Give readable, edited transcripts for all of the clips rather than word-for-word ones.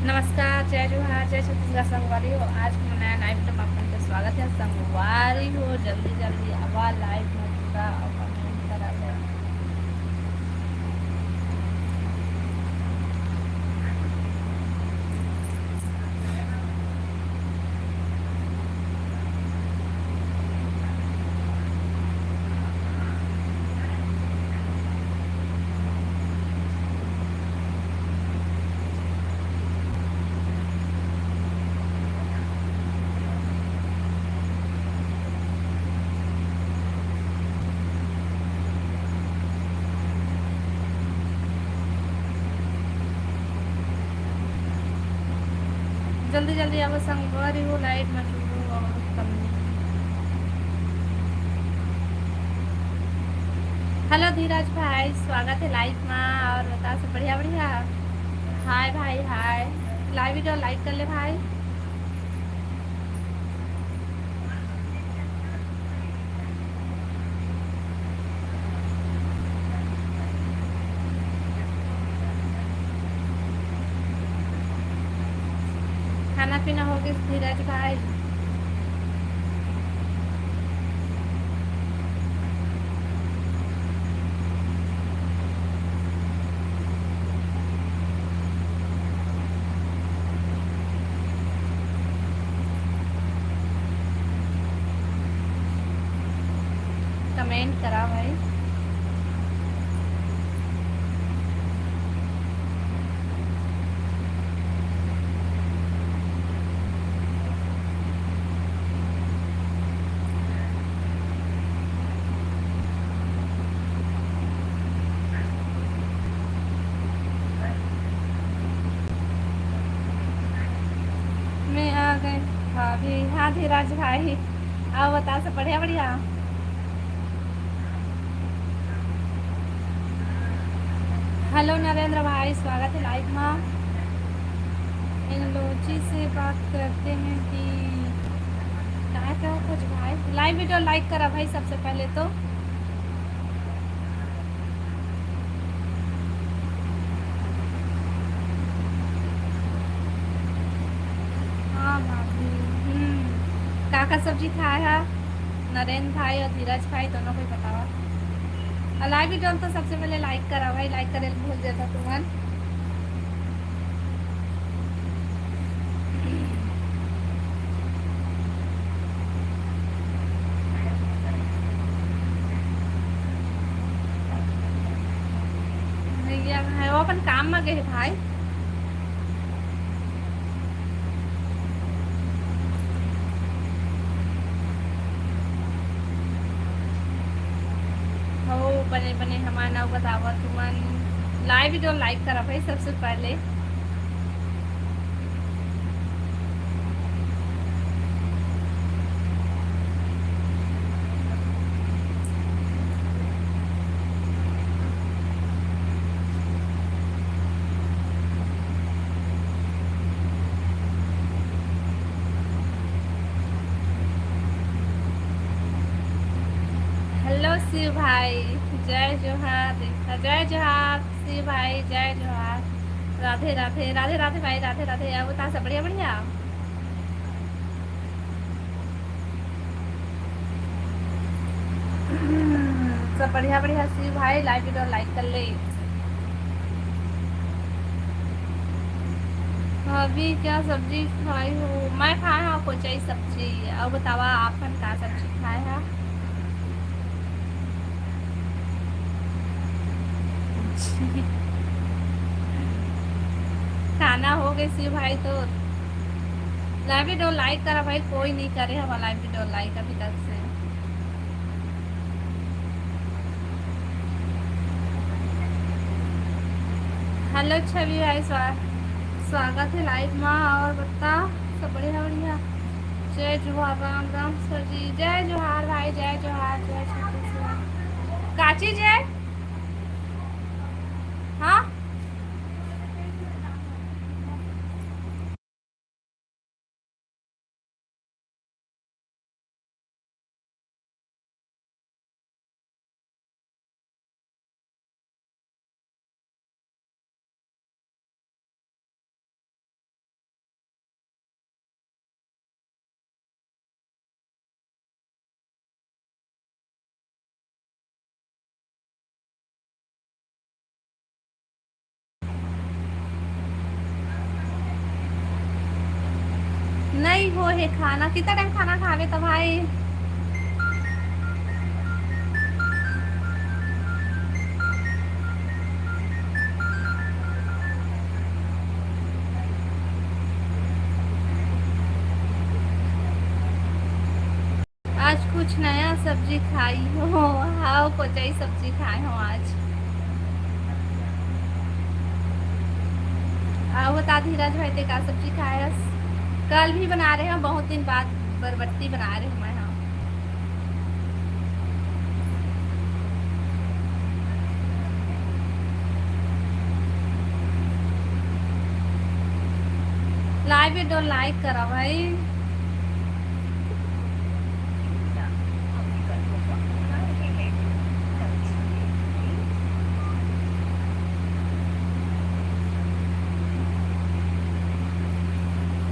नमस्कार, जय जोहार, जय छत्तीसगढ़ संगवारी हो। आज मैं नया लाइव में आपका स्वागत है। संगवारी हो जल्दी जल्दी आवाज लाइव में जुड़ा और कमेंट करा है। जल्दी जल्दी अब संगवारी हो लाइव में जुड़ो और कमेंट। हेलो धीरज भाई, स्वागत है लाइव में। और बता सब बढ़िया बढ़िया। हाय भाई हाय, लाइव वीडियो लाइक कर ले भाई। खाना पीना हो गया धीरज भाई? कमेंट करा भाई। मैं आ गए भाभी। हाँ धीरज भाई, आओ बता सब बढ़िया बढ़िया। हेलो नरेंद्र भाई, स्वागत है लाइव में। इन लोची से बात करते हैं कि क्या कुछ भाई। लाइव वीडियो लाइक करा भाई सबसे पहले तो। हाँ भाभी। का सब्जी खाया है? नरेंद्र भाई और धीरज भाई दोनों को ही बतावा। और लाइव वीडियो तो सबसे पहले लाइक करा भाई, लाइक करे भूल जाता तुमन। भैया भाई वो अपन काम में गए भाई। हो बने बने हमारा नाव बतावा तुमन। लाइव वीडियो लाइक करा भाई सबसे पहले। हेलो शिव भाई, जय जोहार। देखा जय जोहार शिव भाई, जय जोहार। राधे राधे राधे राधे भाई, राधे राधे। अब बता सब बढ़िया बढ़िया। सब बढ़िया बढ़िया शिव भाई, लाइक वीडियो लाइक कर ले। अभी क्या सब्जी खाई हो? मैं खाया हाँ कोई सब्जी। अब बतावा आपन का सब्जी खाया है? खाना हो गए शिव भाई तो। लाइव वीडियो लाइक करा भाई, कोई नहीं करे हमारा लाइव वीडियो लाइक अभी तक से। हेलो छवि भाई, स्वागत है लाइव में। और बता सब बढ़िया बढ़िया। जय जोहार, राम राम सर जी, जय जोहार भाई, जय जोहार, जय छत्तीसगढ़। काची जय। हाँ। नहीं हो है खाना, कितना टाइम खाना खावे तो भाई। आज कुछ नया सब्जी खाई हो? हाँ कुछ ही सब्जी खाए हो आज। बता धीरज भाई ते का सब्जी खाए? कल भी बना रहे हैं, बहुत दिन बाद बरबट्टी बना रहे हैं। हाँ लाइव वीडियो लाइक करा भाई।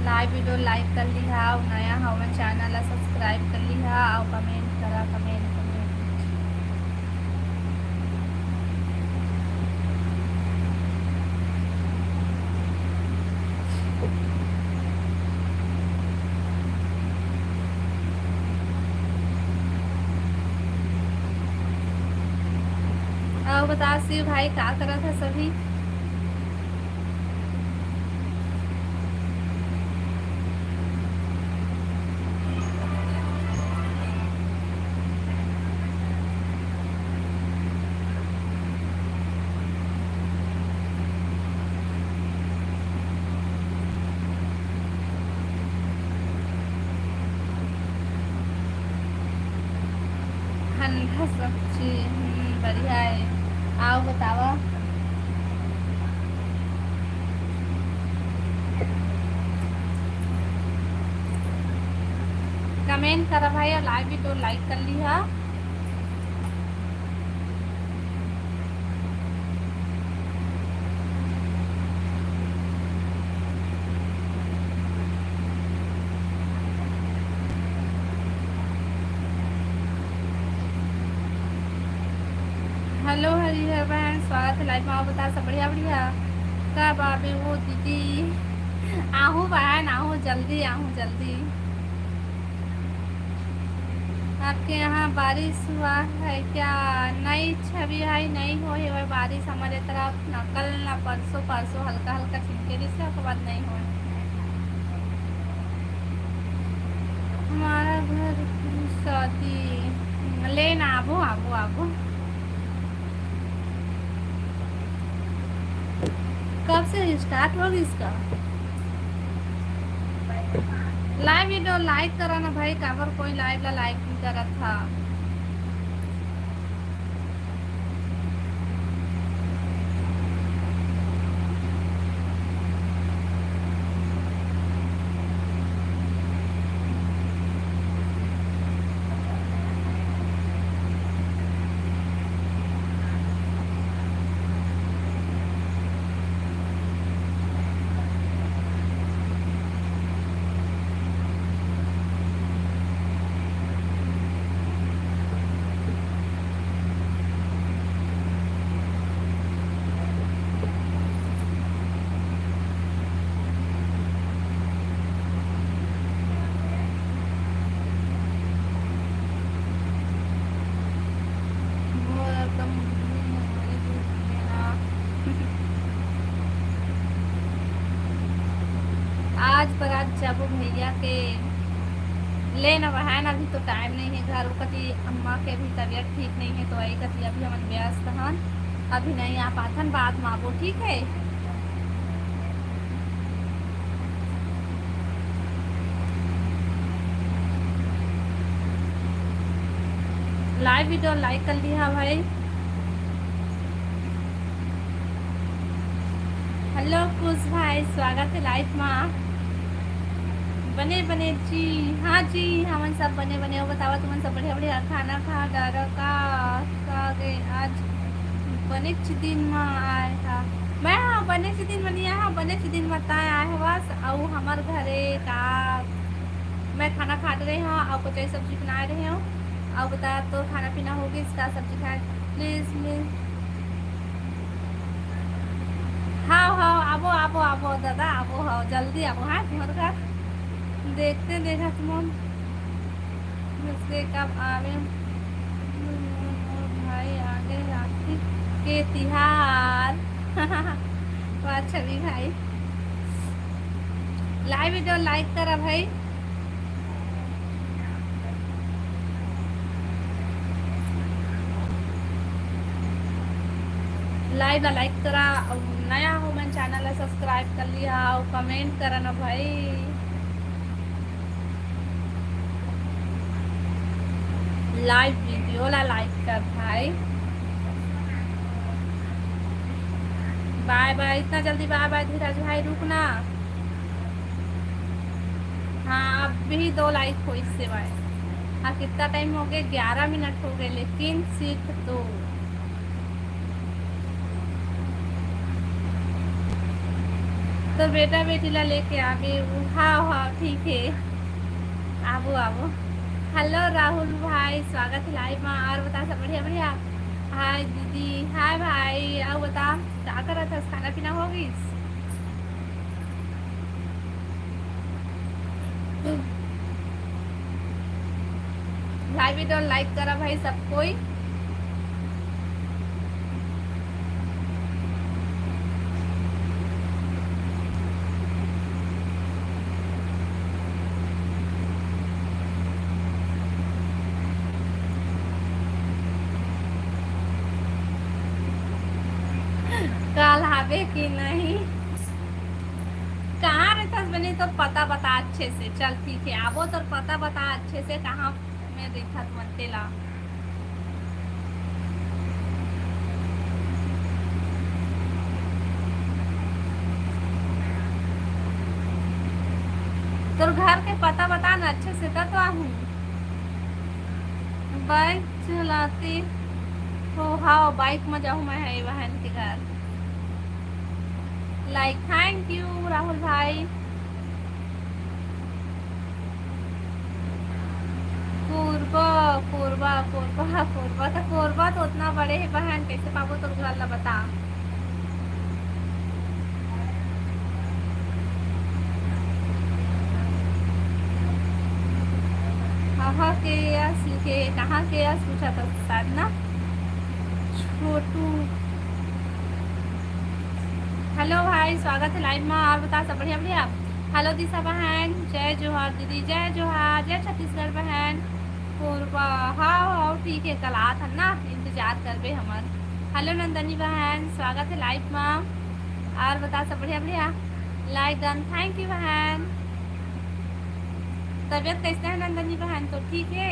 लाइव वीडियो लाइक कर लिहा और नया हमारे चैनल ला सब्सक्राइब कर लिहा और कमेंट करा, कमेंट कमेंट। और बता शिव भाई क्या करा था सभी? ठंडा सब्जी बढ़िया है। आओ बतावा। कमेंट करा भाई और लाइव वीडियो लाइक कर लिहा। हेलो हरिहर बहन, स्वागत है लाइव में। आओ बता सब बढ़िया बढ़िया। का बाबे वो दीदी आहू बहन, आहू जल्दी, आहू जल्दी। आपके यहाँ बारिश हुआ है क्या? नहीं छवि भाई नहीं हो है बारिश हमारे तरफ, न कल न परसों, परसों हल्का हल्का छिनके से आपके बाद नहीं हुआ। हमारा घर की शादी लेना, आबो आबो आबो। कब से स्टार्ट होगी इसका? लाइव वीडियो लाइक करा ना भाई, काबर कोई लाइव ला लाइक नहीं करा था। वो एकदम आज बारात जाबो भैया के लेना बहन, अभी तो टाइम नहीं है। घर कति अम्मा के भी तबीयत ठीक नहीं है तो वही कति अभी हम व्यस्त हन, अभी नहीं आ पाथन, बाद में आबो ठीक है। लाइव वीडियो लाइक कर लिया भाई। हेलो कुछ भाई, स्वागत है लाइव में। बने बने जी, हाँ जी हम सब बने बने हो। बतावा तुम सब बढ़िया बढ़िया खाना खा डारा का गए आज बने दिन में आए था। मैं हाँ बने दिन में नहीं आया, हाँ बने दिन में आए है बस। और हमारे घरे का मैं खाना खा रहे हूँ और कुछ सब्जी बना रहे हूँ। और बता तो खाना पीना होगी इसका, सब्जी खाए प्लीज मिल। हाँ हाँ आबो आबो आबो दादा आबो, हाँ जल्दी आबो। हाँ तुम्हारे घर देखते देखा तुम मुझसे कब आवे भाई आगे राखी के तिहार। वाह छवि भाई, लाइव वीडियो लाइक करा भाई। लाइव ला लाइक करा, नया हो मैंने चैनल ला सब्सक्राइब कर लिया और कमेंट करा ना भाई। लाइव वीडियो ला लाइक कर भाई। बाय बाय, इतना जल्दी बाय बाय धीरज भाई, रुकना। हाँ अब भी 2 लाइक हो इससे बाय। हाँ कितना टाइम हो गया, 11 मिनट हो गए, लेकिन सिर्फ 2। तो बेटा बेटी ला लेके आगे। हाँ हाँ ठीक है, आबो आबो। हेलो राहुल भाई, स्वागत है लाइव में। और बता सब बढ़िया बढ़िया। हाय दीदी, हाय भाई। और बता क्या कर रहा था, खाना पीना हो गई? लाइव वीडियो लाइक करा भाई सब कोई। कल आवे कि नहीं? कहाँ रहता बनी तो पता बता अच्छे से। चल ठीक है, आबो तो पता बता अच्छे से कहाँ में रहता मंतेला। तो घर के पता बता ना अच्छे से, तो आहू बाइक चलाती हो। हाँ बाइक में जाऊँ मैं, है बहन के घर। लाइक थैंक यू राहुल भाई। कोरबा कोरबा कोरबा कोरबा, तो कोरबा तो उतना बड़े है बहन, कैसे पाबो तो घर ला बता। हाँ के यस लिखे, कहाँ के यस पूछा था शायद ना। छोटू हेलो भाई, स्वागत है लाइव में। और बता सब बढ़िया बढ़िया। हेलो दिशा बहन, जय जोहार दीदी, जय जोहार, जय छत्तीसगढ़ बहन। पूर्वा हाँ हाँ ठीक है, कल आ था ना, इंतजार करबे हमार। हेलो नंदनी बहन, स्वागत है लाइव में। और बता सब बढ़िया बढ़िया। लाइक डन, थैंक यू बहन। तबीयत कैसे है नंदनी बहन, तो ठीक है?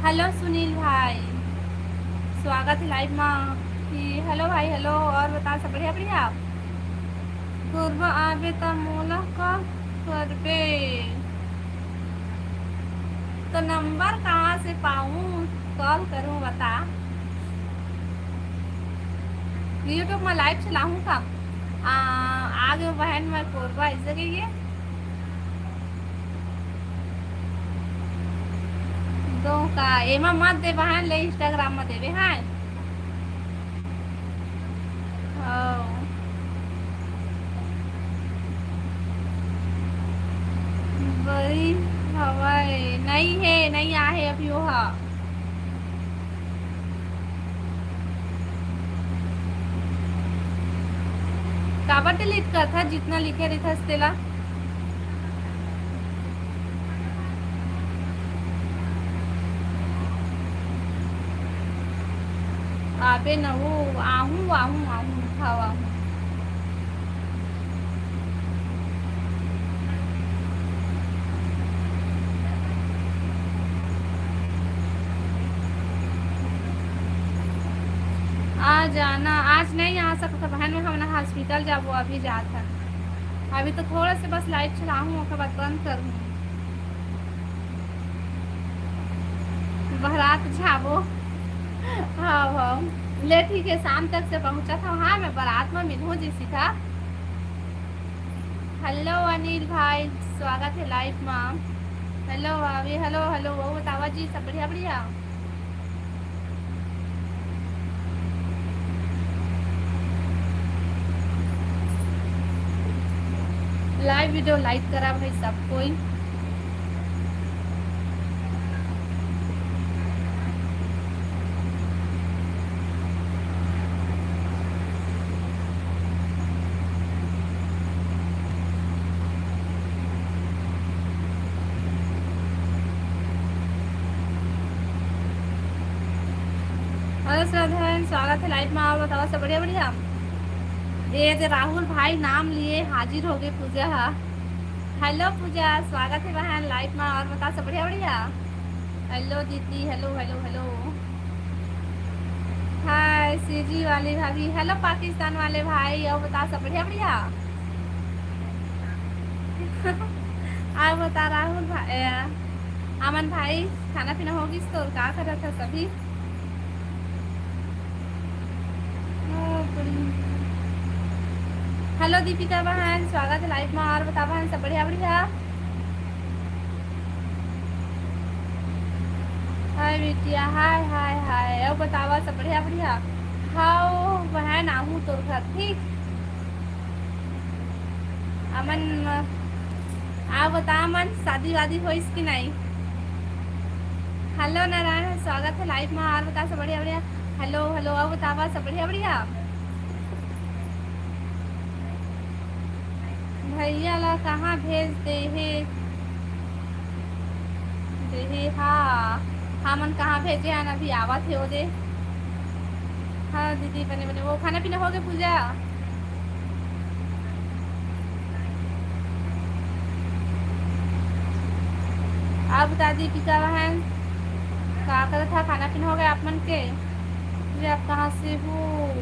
हेलो सुनील भाई, स्वागत है लाइव में। हेलो भाई हेलो। और बता सब बढ़िया बढ़िया। पूर्व आवे त मोला का करबे, तो नंबर कहाँ से पाऊँ, कॉल करूँ बता। यूट्यूब में लाइव चलाऊँ का? आगे बहन मैं कोरबा ऐसे गई है दो का एमा मत दे बहन, ले इंस्टाग्राम में देवे हैं। वही हवाई नहीं है, नहीं आहे अभी वो। हाँ काबर डिलीट कर था, जितना लिखे रहता तेला। आबे न वो आहू आहू आहू खावा। आ जाना, आज नहीं आ सकता बहन में, हम ना हॉस्पिटल जाबो अभी जाता। अभी तो थोड़ा से बस लाइट चलाऊँ, उसके बाद बंद करूँ। बारात जाबो। हाँ हाँ ले ठीक है, शाम तक से पहुँचा था। हाँ मैं बारात में मिलूँ जैसी था। हेलो अनिल भाई, स्वागत है लाइव में। हेलो भाभी, हेलो हेलो वो बतावा जी, सब बढ़िया बढ़िया। लाइव वीडियो लाइक करा भाई सब कोई। हेलो श्रद्धा, स्वागत है लाइव में। आप बताओ सब बढ़िया बढ़िया। ये तो राहुल भाई नाम लिए हाजिर हो गए पूजा। हेलो पूजा, स्वागत है बहन लाइव में। और बताओ सब बढ़िया बढ़िया। हेलो दीदी, हेलो हेलो हेलो। हाय सीजी वाली भाभी, हेलो पाकिस्तान वाले भाई। और बताओ सब बढ़िया बढ़िया। आप बता राहुल भाई, अमन भाई, खाना पीना होगी तो क्या कर रहा था सभी। हेलो दीपिका बहन, स्वागत है लाइव में। और बता बहन सब बढ़िया बढ़िया। हाय बिटिया, हाय हाय हाय। अब बतावा सब बढ़िया बढ़िया। हाँ बहन आहू तो घर ठीक। अमन, आप बता अमन, शादी वादी हो इसकी नहीं। हेलो नारायण, स्वागत है लाइव में। और बता सब बढ़िया बढ़िया। हेलो हेलो, अब बतावा सब बढ़िया बढ़िया। भैया ला कहाँ भेज दे है। दे हाँ, हमन कहाँ भेजे हैं अभी आवत है ओदे। हाँ दीदी बने बने। वो खाना पीना हो गया पूजा। आप बता दीपिका बहन, क्या कर था, खाना पीना हो गया आप मन के। जी आप कहाँ से हो।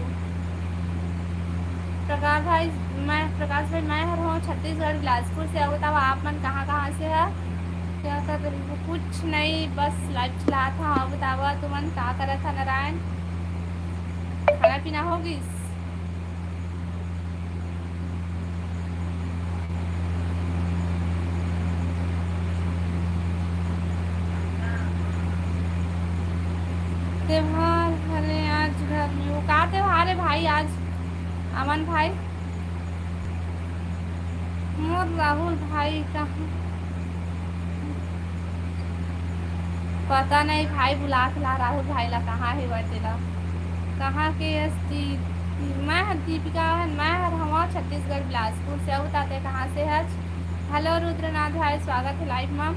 प्रकाश भाई, मैं हर हूँ छत्तीसगढ़ बिलासपुर से। अब बताओ आप मन कहाँ कहाँ से है। क्या कर रही हो। कुछ नहीं, बस लाइव चला था। अब बताओ तुमन क्या कर था नारायण, खाना पीना होगी। त्योहार अरे आज घर में वो का त्योहार है भाई आज। अमन भाई, मोर राहुल भाई कहाँ। पता नहीं भाई, बुला के ला राहुल भाई ला कहाँ है बटेला। कहाँ के अस्ती। मैं दीपिका है, मैं हवा छत्तीसगढ़ बिलासपुर से। अब बताते हैं कहाँ से है। हेलो रुद्रनाथ भाई, स्वागत है लाइव में।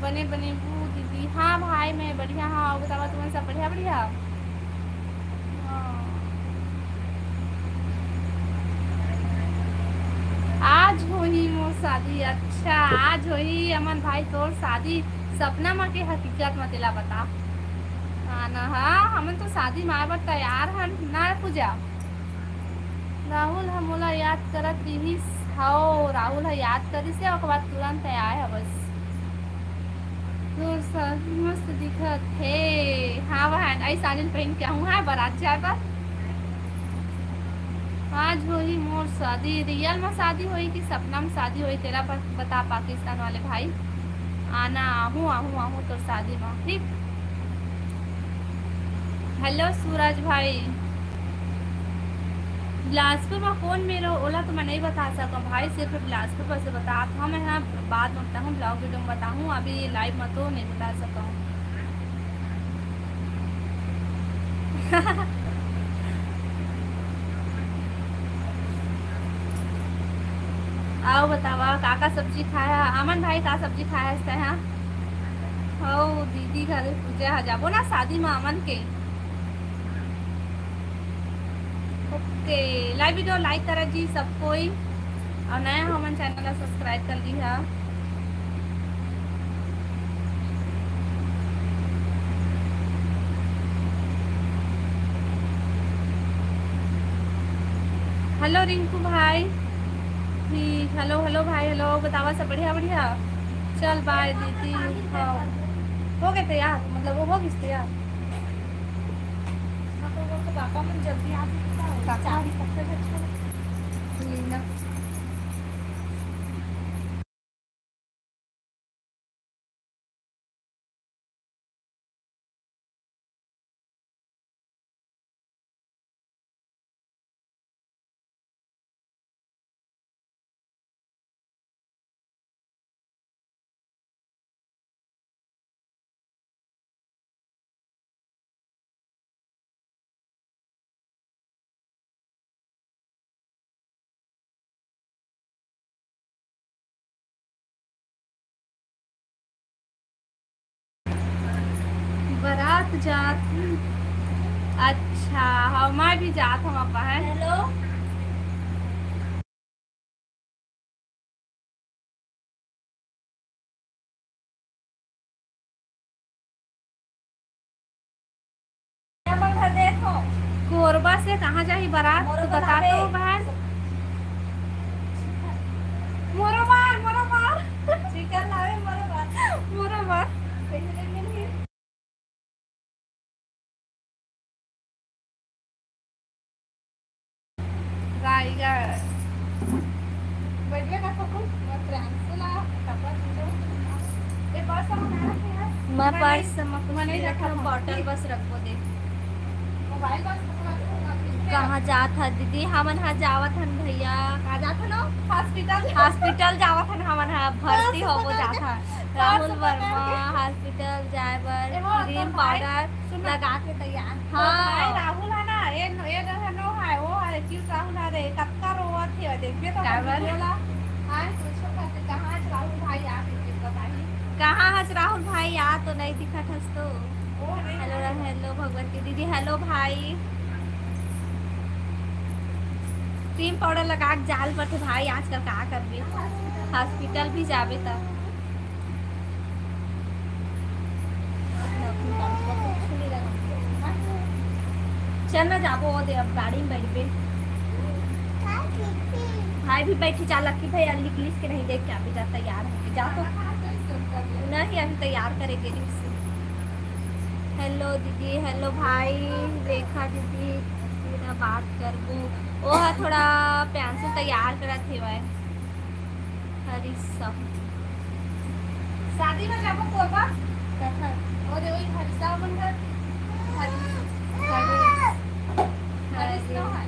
बने बने बू दीदी, हाँ भाई मैं बढ़िया। हाँ बताओ तुम्हें सब बढ़िया बढ़िया। हाँ। आज होही मोर शादी। अच्छा आज होही अमन भाई तोर शादी। सपना माँ के हकीकत में तेला बता। हाँ ना, हाँ हमन तो शादी माँ बर तैयार हन ना पूजा। राहुल हम मोला याद करत रिहिस। हो राहुल है याद करिस है, ओकर बाद तुरंत आए है बस। तो सब मस्त दिखत हे। हाँ बहन आई साड़िन पहन के हूँ, हाँ बारात जाए पर। आज होही मोर शादी। रियल में शादी होई कि सपना में शादी होई तेरा पर बता पाकिस्तान वाले भाई। आना आहू आहू आहू तो शादी में ठीक। हेलो सूरज भाई। बिलासपुर में कौन मेरो ओला तो मैं नहीं बता सका भाई, सिर्फ बिलासपुर पर से बता आप। हाँ मैं यहाँ बाद में बताऊँ, ब्लॉग वीडियो में बताऊँ, अभी लाइव में तो नहीं बता सका हूँ। आओ बतावा काका सब्जी खाया। अमन भाई का सब्जी खाया है यहाँ। हो दीदी घर पूजा जाबो ना शादी में अमन के। ओके, लाइव वीडियो लाइक करा जी सब कोई। और नया हमन चैनल सब्सक्राइब कर ली है। हेलो रिंकू भाई। ठीक, हेलो हेलो भाई, हेलो बतावा सब बढ़िया बढ़िया। चल बाय दीदी। हाँ हो गए तैयार, मतलब वो हो गई तैयार। हाँ तो वो तो पापा मन जल्दी आ गए। चाबी कब तक अच्छा। जात। अच्छा हाँ मैं भी जात हम अपा है। हेलो देखो कोरबा से कहाँ जाही बारात तो बता तो बहन। मोरोबार मोरोबार चिकन लावे मोरो मोरोबार कैसे मिली राइगा बैठे का सकूं मैं ट्रांसला कपड़ा दो ये बस हम ना रखे हैं मैं पर्स में कुछ मैं नहीं नहीं रखा रखा था। बॉटल बस रखो दे। मोबाइल बस कहाँ जात है दीदी हमन हा जावत हन भैया कहाँ जात हन हॉस्पिटल हॉस्पिटल जावत हन हमन हा भर्ती हो वो जात है राहुल पर्स वर्मा पकड़ के। हॉस्पिटल जाए बर एगो तो क्रीम भाई, पाउडर लगा के तैयार तो भाई हाँ राहुल है ना ये जो है नो है वो है क्यों राहुल है रे कत्ता रोवा थी देखिए तो काबर? बोला हां पूछो कैसे कहां है राहुल भाई आप मुझे बताइए कहाँ हस राहुल भाई आ तो नहीं दिखत हस तो। वो नहीं हेलो हेलो भगवती दीदी हेलो भाई क्रीम पाउडर लगा के जाल पर थे भाई आजकल का करबे हॉस्पिटल भी जाबे तब चल ना जाबो दे अब गाड़ी में बैठ पे भाई भी बैठी जा लक्की भाई अल्ली पुलिस के नहीं देख के अभी जा तैयार होके जा तो नहीं अभी तैयार करेंगे से। हेलो दीदी हेलो भाई रेखा दीदी ना बात करबू वो है थोड़ा प्यान से तैयार करा थे भाई हरी सब शादी में जाबो कोरबा कथा और वही हरिसा बनकर हरी नो है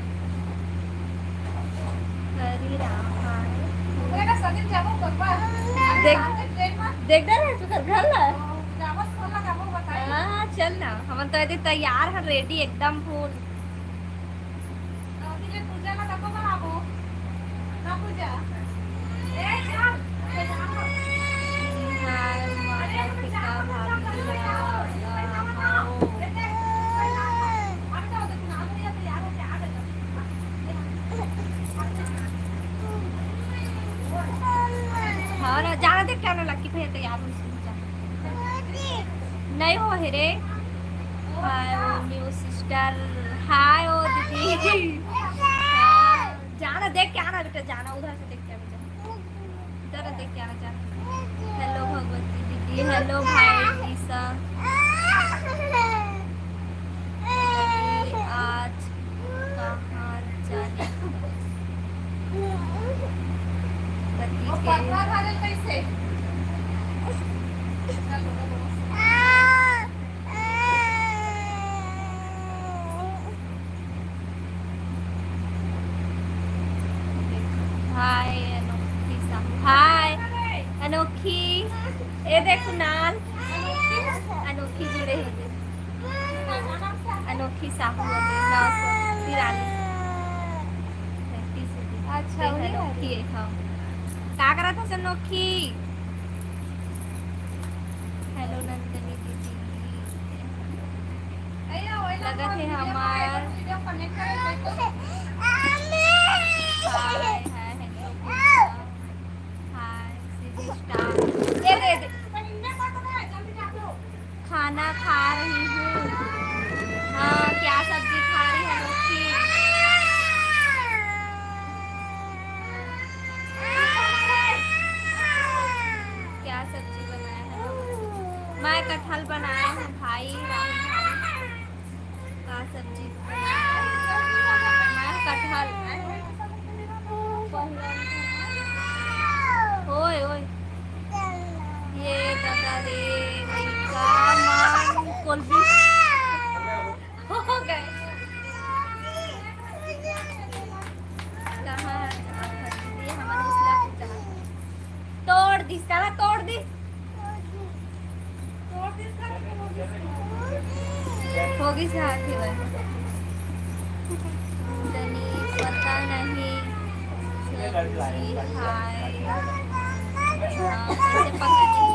हरी राम ओकरा का शादी में जाबो कोरबा देख ट्रेन में देख दे रहे तू घर घर ला जाबो सोला जाबो बताइए हाँ चल ना हम तो यदि तैयार है रेडी एकदम फुल अभी ले पूजा का डब्बा बनाबो ना पूजा ए जा हाय माता पिता भाभी हाँ ना जाना देख क्या ना लक्की भैया तैयार हो नहीं हो रे हाय ओ न्यू सिस्टर हाय ओ दीदी हाँ, जाना देख के आना बेटा जाना उधर से देख के बेटा इधर देख के आना जाना हेलो भगवती दीदी हेलो भाई ईसा आज कहाँ जाने पति के पत्ता खा ले कैसे हाय अनोखी हाय अनोखी ये देख नाल अनोखी जुड़े हैं अनोखी साहू 943 अच्छा अनोखी हाँ क्या करा था अनोखी हेलो नंदनी दीदी लगा थे हमार हाय हाय हेलो हाय सीधी स्टार ये दे दे खाना खा रही हूँ हाँ क्या सब्जी खा रही है अनोखी क्या सब्जी बनाया है मैं कटहल बनाया हूँ भाई राहुल भाई का सब्जी मैं कटहल ओए ओए ये दादा रे का मान कोल्बी हो गए कहाँ ये हमारे उसला तोड़ दी साला तोड़ दी होगी से हाथी भाई पता नहीं सब्जी हाय कैसे पता नहीं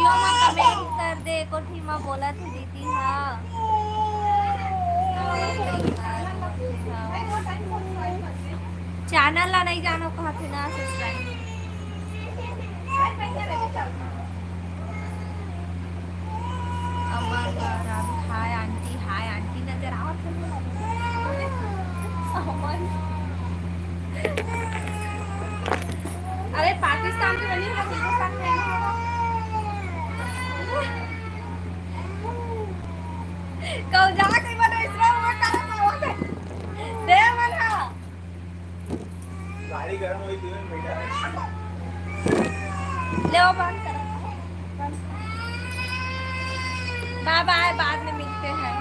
वीडियो में कमेंट कर दे कोठी में बोला थी दीदी हाँ चैनल ला नहीं जानो कहा थे ना सब्सक्राइब अमर राम हाय आंटी नजर आवत है अमर अरे पाकिस्तान की बनी है हिंदुस्तान में नहीं होगा कब जा के बनो इसराइल में करा दे मना गाड़ी गर्म हुई थी मैं बैठा है ले वो बंद करो बाय बाय बाद में मिलते हैं